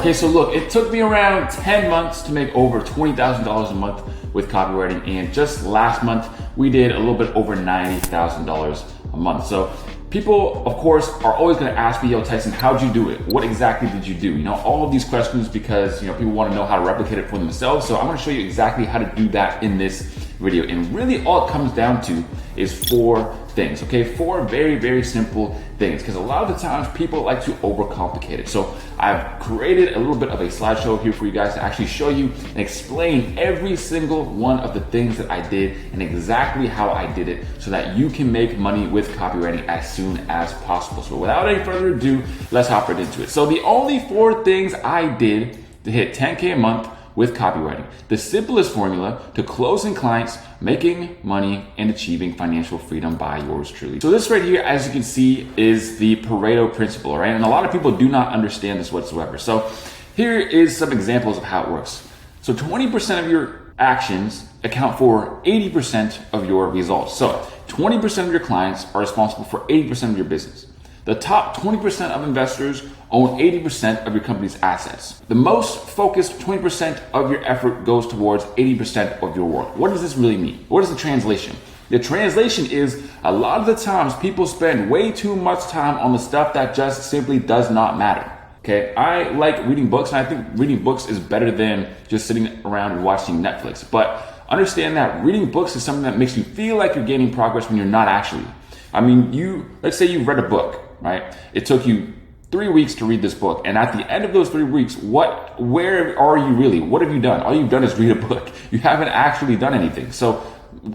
Okay, so look, it took me around 10 months to make over $20,000 a month with copywriting, and just last month we did a little bit over $90,000 a month. So people, of course, are always going to ask me, yo, Tyson, how'd you do it? What exactly did you do? You know, all of these questions, because people want to know how to replicate it for themselves. So I'm going to show you exactly how to do that in this video. And really all it comes down to is 4 things, okay? 4 very, very simple things, because a lot of the times people like to overcomplicate it. So I've created a little bit of a slideshow here for you guys to actually show you and explain every single one of the things that I did and exactly how I did it, so that you can make money with copywriting as soon as possible. So without any further ado, let's hop right into it. So the only 4 things I did to hit 10K a month with copywriting: the simplest formula to closing clients, making money, and achieving financial freedom by yours truly. So this right here, as you can see, is the Pareto principle, right? And a lot of people do not understand this whatsoever. So here is some examples of how it works. So 20% of your actions account for 80% of your results. So 20% of your clients are responsible for 80% of your business. The top 20% of investors own 80% of your company's assets. The most focused 20% of your effort goes towards 80% of your work. What does this really mean? What is the translation? The translation is, a lot of the times people spend way too much time on the stuff that just simply does not matter. Okay, I like reading books, and I think reading books is better than just sitting around and watching Netflix. But understand that reading books is something that makes you feel like you're gaining progress when you're not actually. I mean, let's say you read a book, right? It took you 3 weeks to read this book, and at the end of those 3 weeks, where are you really? What have you done? All you've done is read a book. You haven't actually done anything. So,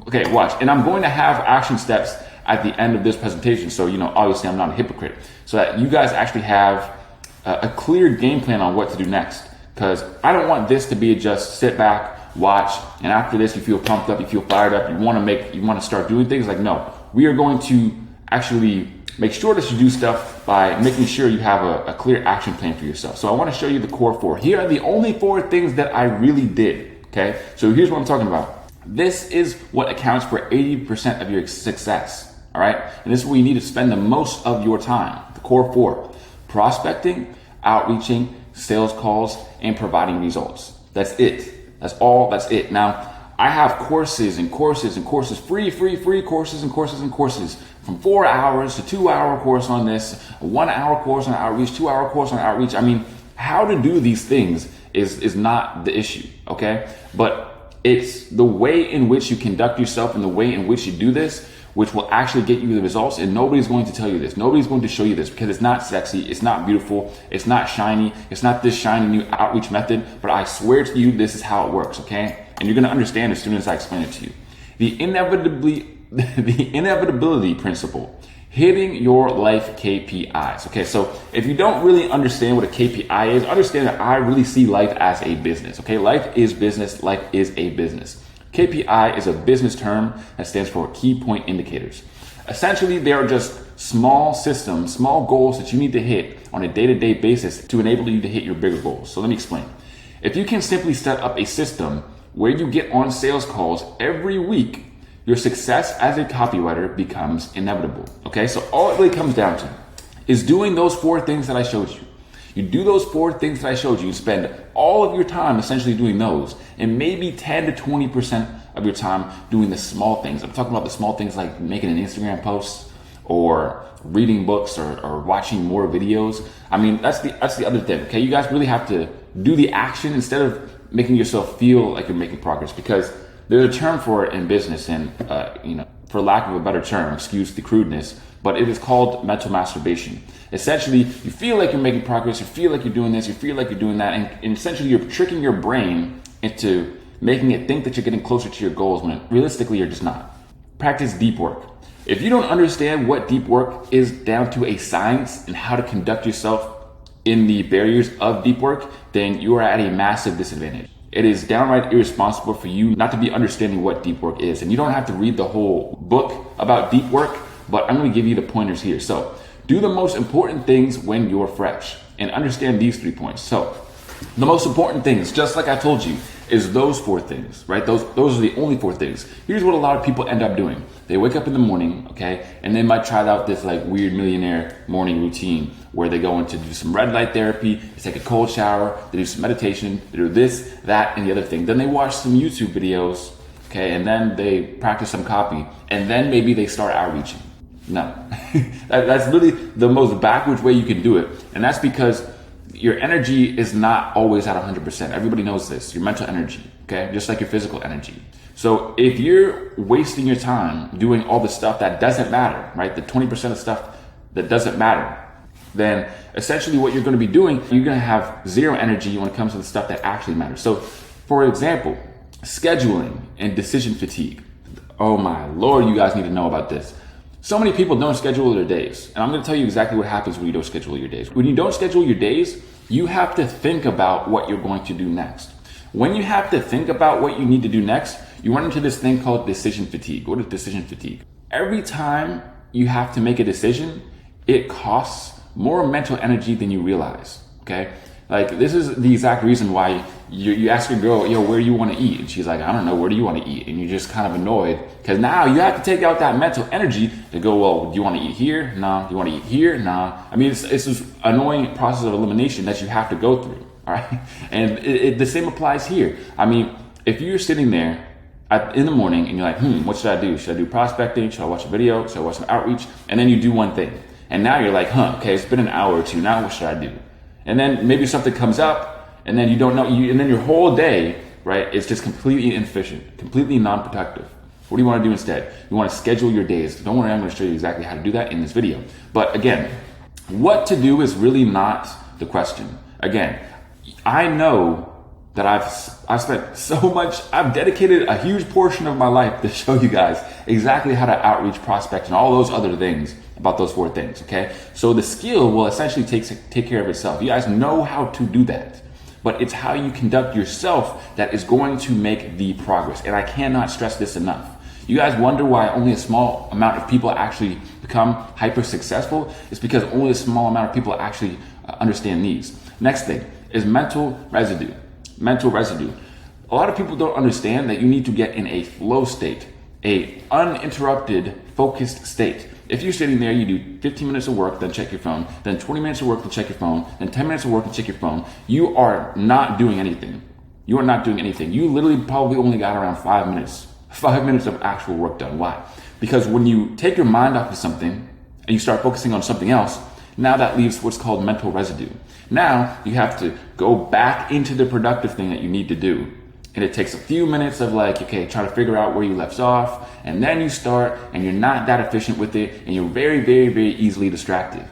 okay, watch. And I'm going to have action steps at the end of this presentation, so obviously I'm not a hypocrite, so that you guys actually have a clear game plan on what to do next. Because I don't want this to be just sit back, watch, and after this you feel pumped up, you feel fired up, you want to start doing things. Like, no, we are going to actually make sure that you do stuff by making sure you have a clear action plan for yourself. So I want to show you the core 4. Here are the only 4 things that I really did, okay? So here's what I'm talking about. This is what accounts for 80% of your success, all right? And this is where you need to spend the most of your time. The core 4: prospecting, outreaching, sales calls, and providing results. That's it. That's all. That's it. Now, I have courses and courses and courses, free courses and courses and courses, from 4 hours to 2-hour course on this, a 1-hour course on outreach, 2-hour course on outreach. I mean, how to do these things is not the issue, okay? But it's the way in which you conduct yourself and the way in which you do this, which will actually get you the results. And nobody's going to tell you this. Nobody's going to show you this, because it's not sexy, it's not beautiful, it's not shiny, it's not this shiny new outreach method. But I swear to you, this is how it works, okay? And you're going to understand as soon as I explain it to you. The inevitability principle: hitting your life KPIs. Okay, so if you don't really understand what a KPI is, understand that I really see life as a business. Okay, life is business. Life is a business. KPI is a business term that stands for key point indicators. Essentially, they are just small systems, small goals that you need to hit on a day-to-day basis to enable you to hit your bigger goals. So let me explain. If you can simply set up a system where you get on sales calls every week, your success as a copywriter becomes inevitable. Okay, so all it really comes down to is doing those 4 things that I showed you. You do those 4 things that I showed you, you spend all of your time essentially doing those, and maybe 10 to 20% of your time doing the small things. I'm talking about the small things like making an Instagram post, or reading books, or watching more videos. I mean, that's the other thing, okay? You guys really have to do the action instead of making yourself feel like you're making progress, because there's a term for it in business, and for lack of a better term, excuse the crudeness, but it is called mental masturbation. Essentially, you feel like you're making progress, you feel like you're doing this, you feel like you're doing that, and essentially you're tricking your brain into making it think that you're getting closer to your goals when realistically you're just not. Practice deep work. If you don't understand what deep work is down to a science and how to conduct yourself in the barriers of deep work, then you are at a massive disadvantage. It is downright irresponsible for you not to be understanding what deep work is. And you don't have to read the whole book about deep work, but I'm going to give you the pointers here. So do the most important things when you're fresh, and understand these 3 points. So the most important things, just like I told you, is those 4 things, right? Those are the only 4 things. Here's what a lot of people end up doing. They wake up in the morning, okay, and they might try out this like weird millionaire morning routine where they go in to do some red light therapy, they take a cold shower, they do some meditation, they do this, that, and the other thing. Then they watch some YouTube videos, okay, and then they practice some copy, and then maybe they start outreaching. No, that's really the most backwards way you can do it. And that's because your energy is not always at 100%. Everybody knows this, your mental energy, okay? Just like your physical energy. So if you're wasting your time doing all the stuff that doesn't matter, right? The 20% of stuff that doesn't matter, then essentially what you're gonna be doing, you're gonna have zero energy when it comes to the stuff that actually matters. So for example, scheduling and decision fatigue. Oh my Lord, you guys need to know about this. So many people don't schedule their days. And I'm gonna tell you exactly what happens when you don't schedule your days. When you don't schedule your days, you have to think about what you're going to do next. When you have to think about what you need to do next, you run into this thing called decision fatigue. What is decision fatigue? Every time you have to make a decision, it costs more mental energy than you realize, okay? Like, this is the exact reason why you ask your girl, yo, where do you want to eat? And she's like, I don't know, where do you want to eat? And you're just kind of annoyed because now you have to take out that mental energy to go, well, do you want to eat here? No. Do you want to eat here? No. I mean, it's this annoying process of elimination that you have to go through, all right? And the same applies here. I mean, if you're sitting there in the morning and you're like, what should I do? Should I do prospecting? Should I watch a video? Should I watch some outreach? And then you do one thing. And now you're like, okay, it's been an hour or two. Now what should I do? And then maybe something comes up and then you don't know, and then your whole day, right, is just completely inefficient, completely non-productive. What do you want to do instead? You want to schedule your days. Don't worry, I'm going to show you exactly how to do that in this video. But again, what to do is really not the question. Again, I know that I've spent so much, I've dedicated a huge portion of my life to show you guys exactly how to outreach, prospect, and all those other things about those 4 things, okay? So the skill will essentially take care of itself. You guys know how to do that, but it's how you conduct yourself that is going to make the progress. And I cannot stress this enough. You guys wonder why only a small amount of people actually become hyper successful? It's because only a small amount of people actually understand these. Next thing is mental residue. Mental residue. A lot of people don't understand that you need to get in a flow state, a uninterrupted, focused state. If you're sitting there, you do 15 minutes of work, then check your phone, then 20 minutes of work, then check your phone, then 10 minutes of work and check your phone, you are not doing anything. You are not doing anything. You literally probably only got around 5 minutes of actual work done. Why? Because when you take your mind off of something and you start focusing on something else, now that leaves what's called mental residue. Now you have to go back into the productive thing that you need to do. And it takes a few minutes of like, okay, try to figure out where you left off. And then you start and you're not that efficient with it. And you're very, very, very easily distracted.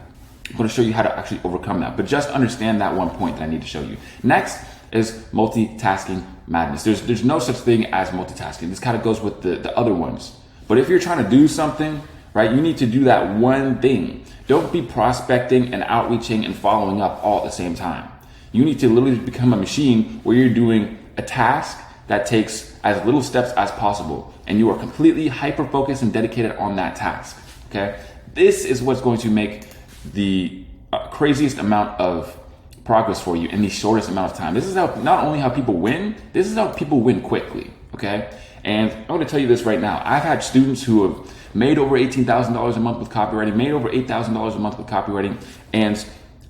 I'm going to show you how to actually overcome that. But just understand that one point that I need to show you. Next is multitasking madness. There's no such thing as multitasking. This kind of goes with the other ones. But if you're trying to do something, right, you need to do that one thing. Don't be prospecting and outreaching and following up all at the same time. You need to literally become a machine where you're doing a task that takes as little steps as possible, and you are completely hyper-focused and dedicated on that task, okay? This is what's going to make the craziest amount of progress for you in the shortest amount of time. This is how, not only how people win, this is how people win quickly, okay? And I'm going to tell you this right now. I've had students who have made over $18,000 a month with copywriting, made over $8,000 a month with copywriting, and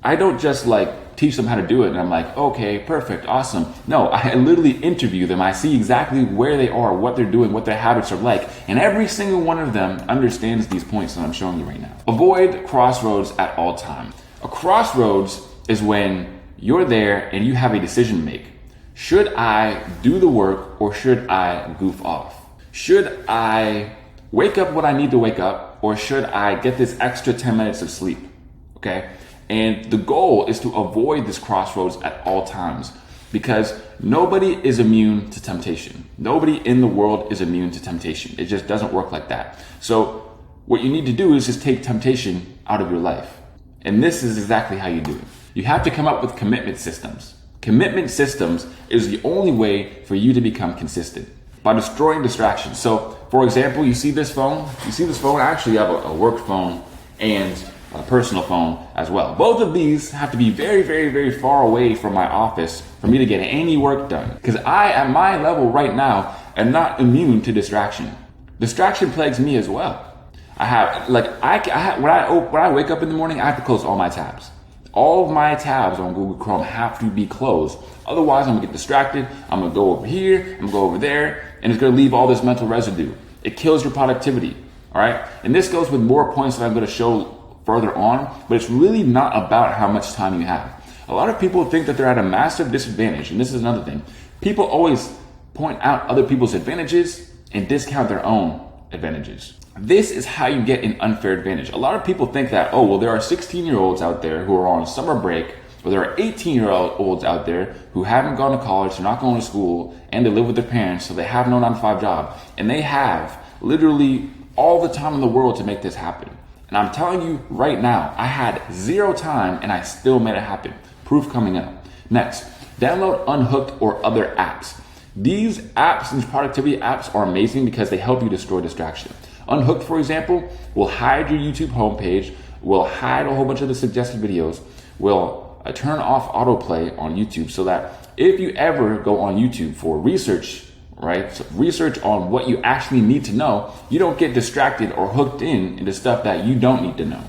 I don't just like teach them how to do it and I'm like, okay, perfect, awesome. No, I literally interview them. I see exactly where they are, what they're doing, what their habits are like, and every single one of them understands these points that I'm showing you right now. Avoid crossroads at all times. A crossroads is when you're there and you have a decision to make. Should I do the work or should I goof off? Should I wake up when I need to wake up or should I get this extra 10 minutes of sleep? Okay? And the goal is to avoid this crossroads at all times because nobody is immune to temptation. Nobody in the world is immune to temptation. It just doesn't work like that. So what you need to do is just take temptation out of your life. And this is exactly how you do it. You have to come up with commitment systems. Commitment systems is the only way for you to become consistent by destroying distractions. So for example, you see this phone? I actually have a work phone and a personal phone as well. Both of these have to be very, very, very far away from my office for me to get any work done. Because I, at my level right now, am not immune to distraction. Distraction plagues me as well. When I wake up in the morning, I have to close all my tabs. All of my tabs on Google Chrome have to be closed. Otherwise, I'm gonna get distracted. I'm gonna go over here, I'm gonna go over there, and it's gonna leave all this mental residue. It kills your productivity, all right? And this goes with more points that I'm gonna show further on, but it's really not about how much time you have. A lot of people think that they're at a massive disadvantage, and this is another thing. People always point out other people's advantages and discount their own advantages. This is how you get an unfair advantage. A lot of people think that, oh, well, there are 16-year-olds out there who are on summer break, or there are 18-year-olds out there who haven't gone to college, they're not going to school, and they live with their parents, so they have no 9-to-5 job, and they have literally all the time in the world to make this happen. And I'm telling you right now, I had 0 time and I still made it happen. Proof coming up. Next, download Unhooked or other apps. These apps, these productivity apps are amazing because they help you destroy distraction. Unhooked, for example, will hide your YouTube homepage, will hide a whole bunch of the suggested videos, will turn off autoplay on YouTube so that if you ever go on YouTube for research, right, so research on what you actually need to know, you don't get distracted or hooked into stuff that you don't need to know.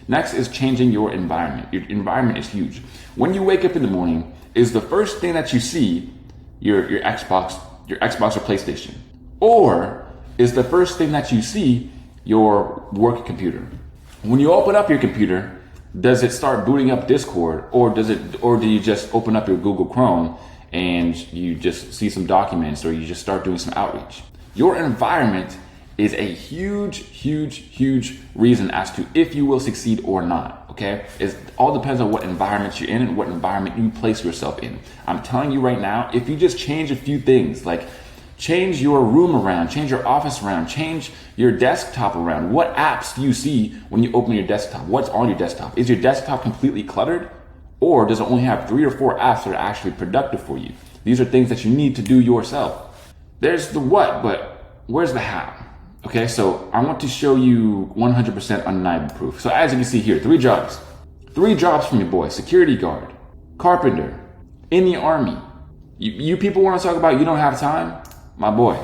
Next is changing your environment. Your environment is huge. When you wake up in the morning, is the first thing that you see your Xbox or PlayStation? Or is the first thing that you see your work computer? When you open up your computer, does it start booting up Discord, or do you just open up your Google Chrome and you just see some documents, or you just start doing some outreach? Your environment is a huge reason as to if you will succeed or not, okay? It all depends on what environment you're in and what environment you place yourself in. I'm telling you right now, if you just change a few things, like change your room around, change your office around, change your desktop around. What apps do you see when you open your desktop? What's on your desktop? Is your desktop completely cluttered? Or does it only have 3 or 4 apps that are actually productive for you? These are things that you need to do yourself. There's the what, but where's the how? Okay, so I want to show you 100% undeniable proof. So as you can see here, 3 jobs. 3 jobs from your boy: security guard, carpenter, in the army. You people want to talk about you don't have time? My boy,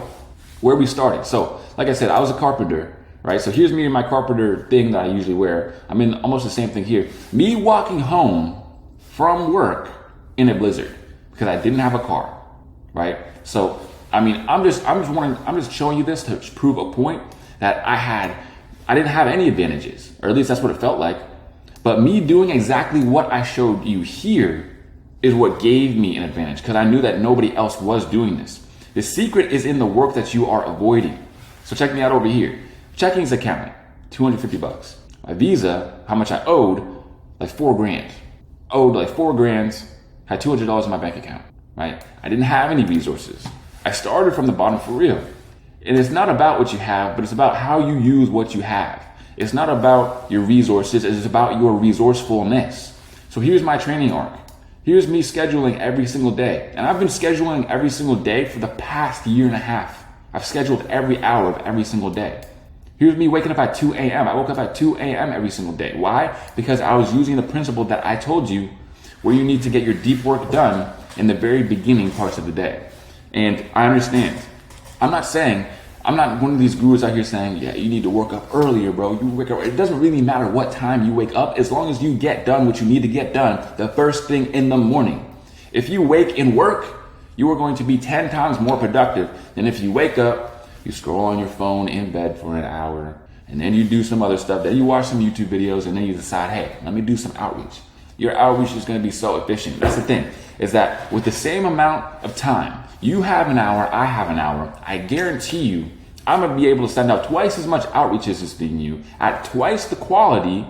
where we started. So, like I said, I was a carpenter, right? So here's me in my carpenter thing that I usually wear. I'm in almost the same thing here. Me walking home from work in a blizzard because I didn't have a car, right? So, I mean, I'm just showing you this to prove a point that I didn't have any advantages, or at least that's what it felt like. But me doing exactly what I showed you here is what gave me an advantage, because I knew that nobody else was doing this. The secret is in the work that you are avoiding. So check me out over here. Checkings account, $250. My Visa, how much I owed, like $4,000. Owed like $4,000, had $200 in my bank account, right? I didn't have any resources. I started from the bottom for real. And it's not about what you have, but it's about how you use what you have. It's not about your resources, it's about your resourcefulness. So here's my training arc. Here's me scheduling every single day. And I've been scheduling every single day for the past 1.5 years. I've scheduled every hour of every single day. Here's me waking up at 2 a.m. I woke up at 2 a.m. every single day. Why? Because I was using the principle that I told you, where you need to get your deep work done in the very beginning parts of the day. And I understand. I'm not one of these gurus out here saying, yeah, you need to work up earlier, bro. You wake up. It doesn't really matter what time you wake up, as long as you get done what you need to get done the first thing in the morning. If you wake and work, you are going to be 10 times more productive than if you wake up, you scroll on your phone in bed for an hour, and then you do some other stuff. Then you watch some YouTube videos, and then you decide, hey, let me do some outreach. Your outreach is going to be so efficient. That's the thing, is that with the same amount of time, you have an hour, I have an hour, I guarantee you, I'm going to be able to send out twice as much outreaches as you at twice the quality,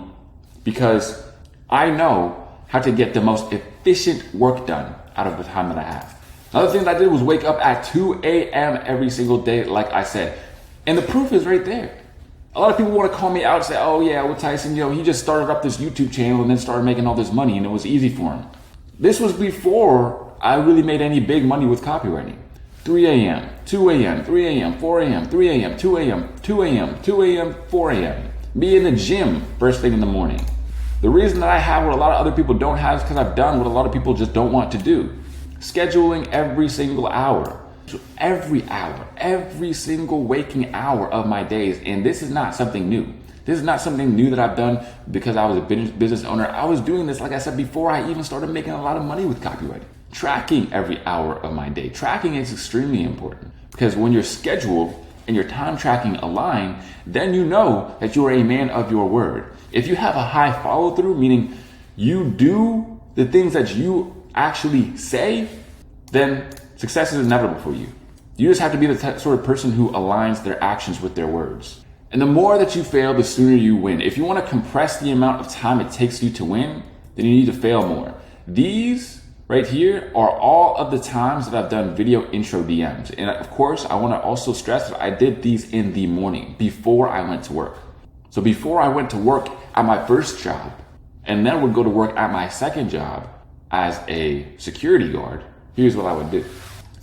because I know how to get the most efficient work done out of the time that I have. Another thing that I did was wake up at 2 a.m. every single day, like I said. And the proof is right there. A lot of people want to call me out and say, oh yeah, well Tyson, he just started up this YouTube channel and then started making all this money and it was easy for him. This was before I really made any big money with copywriting. 3 a.m., 2 a.m., 3 a.m., 4 a.m., 3 a.m., 2 a.m., 2 a.m., 2 a.m., 4 a.m. Be in the gym first thing in the morning. The reason that I have what a lot of other people don't have is because I've done what a lot of people just don't want to do. Scheduling every single hour. Every hour, every single waking hour of my days. And this is not something new. This is not something new that I've done because I was a business owner. I was doing this, like I said, before I even started making a lot of money with copywriting. Tracking every hour of my day. Tracking is extremely important because when your schedule and your time tracking align, then you know that you are a man of your word. If you have a high follow through, meaning you do the things that you actually say, then success is inevitable for you. You just have to be the sort of person who aligns their actions with their words. And the more that you fail, the sooner you win. If you want to compress the amount of time it takes you to win, then you need to fail more. These right here are all of the times that I've done video intro DMs. And of course, I want to also stress that I did these in the morning before I went to work. So before I went to work at my first job and then would go to work at my second job as a security guard, here's what I would do.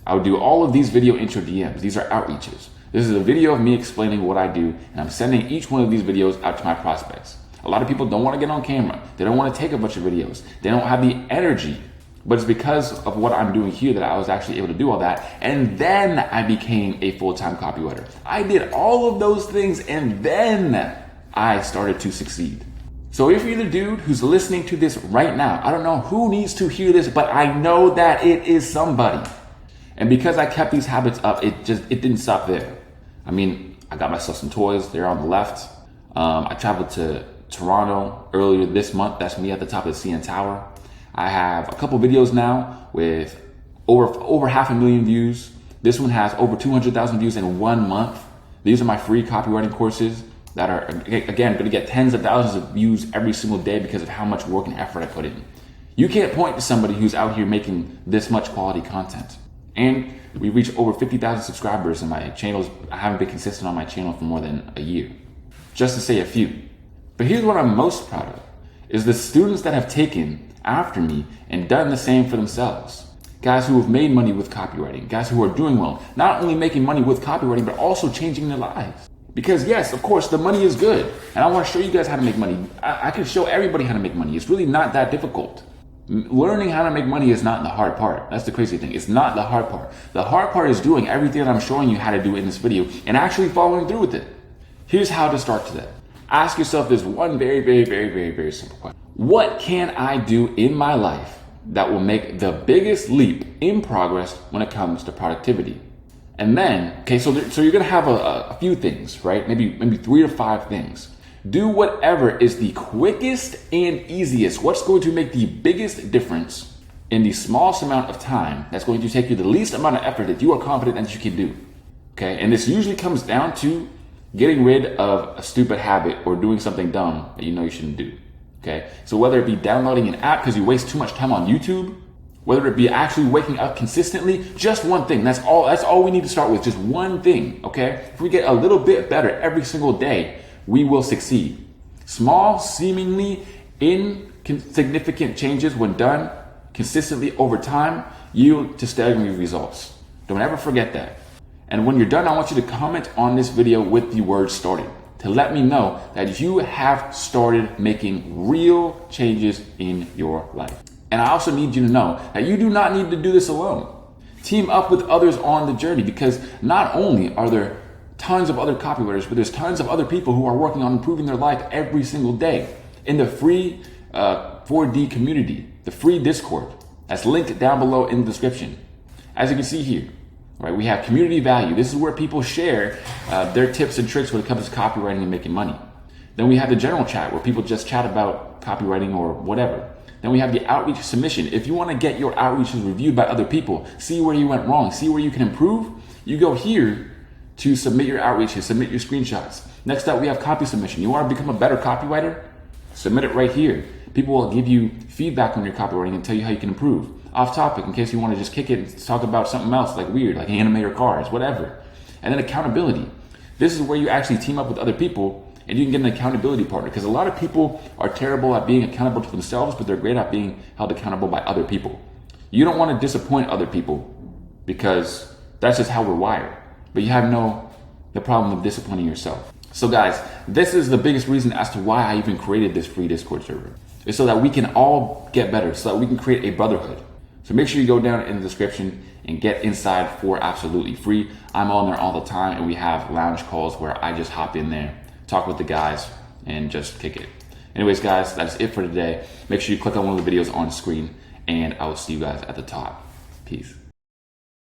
I would do all of these video intro DMs. These are outreaches. This is a video of me explaining what I do, and I'm sending each one of these videos out to my prospects. A lot of people don't want to get on camera. They don't want to take a bunch of videos. They don't have the energy. But it's because of what I'm doing here that I was actually able to do all that. And then I became a full-time copywriter. I did all of those things and then I started to succeed. So if you're the dude who's listening to this right now, I don't know who needs to hear this, but I know that it is somebody. And because I kept these habits up, it didn't stop there. I mean, I got myself some toys. They're on the left. I traveled to Toronto earlier this month. That's me at the top of the CN Tower. I have a couple videos now with over 500,000 views. This one has over 200,000 views in 1 month. These are my free copywriting courses that are, again, going to get tens of thousands of views every single day because of how much work and effort I put in. You can't point to somebody who's out here making this much quality content. And we reached over 50,000 subscribers in my channels. I haven't been consistent on my channel for more than a year, just to say a few. But here's what I'm most proud of, is the students that have taken after me and done the same for themselves. Guys who have made money with copywriting, guys who are doing well, not only making money with copywriting, but also changing their lives. Because yes, of course, the money is good. And I want to show you guys how to make money. I can show everybody how to make money. It's really not that difficult. Learning how to make money is not the hard part. That's the crazy thing. It's not the hard part. The hard part is doing everything that I'm showing you how to do in this video and actually following through with it. Here's how to start today. Ask yourself this one very simple question. What can I do in my life that will make the biggest leap in progress when it comes to productivity? And then, okay, so you're gonna have a few things, right? Maybe 3 to 5 things. Do whatever is the quickest and easiest. What's going to make the biggest difference in the smallest amount of time that's going to take you the least amount of effort that you are confident that you can do. Okay, and this usually comes down to getting rid of a stupid habit or doing something dumb that you know you shouldn't do. Okay, so whether it be downloading an app because you waste too much time on YouTube, whether it be actually waking up consistently, just one thing. That's all we need to start with, just one thing, okay? If we get a little bit better every single day, we will succeed. Small, seemingly insignificant changes when done consistently over time yield to staggering results. Don't ever forget that. And when you're done, I want you to comment on this video with the word started to let me know that you have started making real changes in your life. And I also need you to know that you do not need to do this alone. Team up with others on the journey, because not only are there tons of other copywriters, but there's tons of other people who are working on improving their life every single day in the free 4D community, the free Discord that's linked down below in the description. As you can see here, right, we have community value. This is where people share their tips and tricks when it comes to copywriting and making money. Then we have the general chat where people just chat about copywriting or whatever. Then we have the outreach submission. If you want to get your outreaches reviewed by other people, see where you went wrong, see where you can improve, you go here to submit your outreaches, submit your screenshots. Next up, we have copy submission. You want to become a better copywriter? Submit it right here. People will give you feedback on your copywriting and tell you how you can improve. Off topic, in case you want to just kick it and talk about something else like weird, like anime or cars, whatever. And then accountability. This is where you actually team up with other people and you can get an accountability partner, because a lot of people are terrible at being accountable to themselves, but they're great at being held accountable by other people. You don't want to disappoint other people because that's just how we're wired. But you have the problem of disappointing yourself. So guys, this is the biggest reason as to why I even created this free Discord server. It's so that we can all get better, so that we can create a brotherhood. So make sure you go down in the description and get inside for absolutely free. I'm on there all the time, and we have lounge calls where I just hop in there, talk with the guys, and just kick it. Anyways, guys, that's it for today. Make sure you click on one of the videos on screen, and I will see you guys at the top. Peace.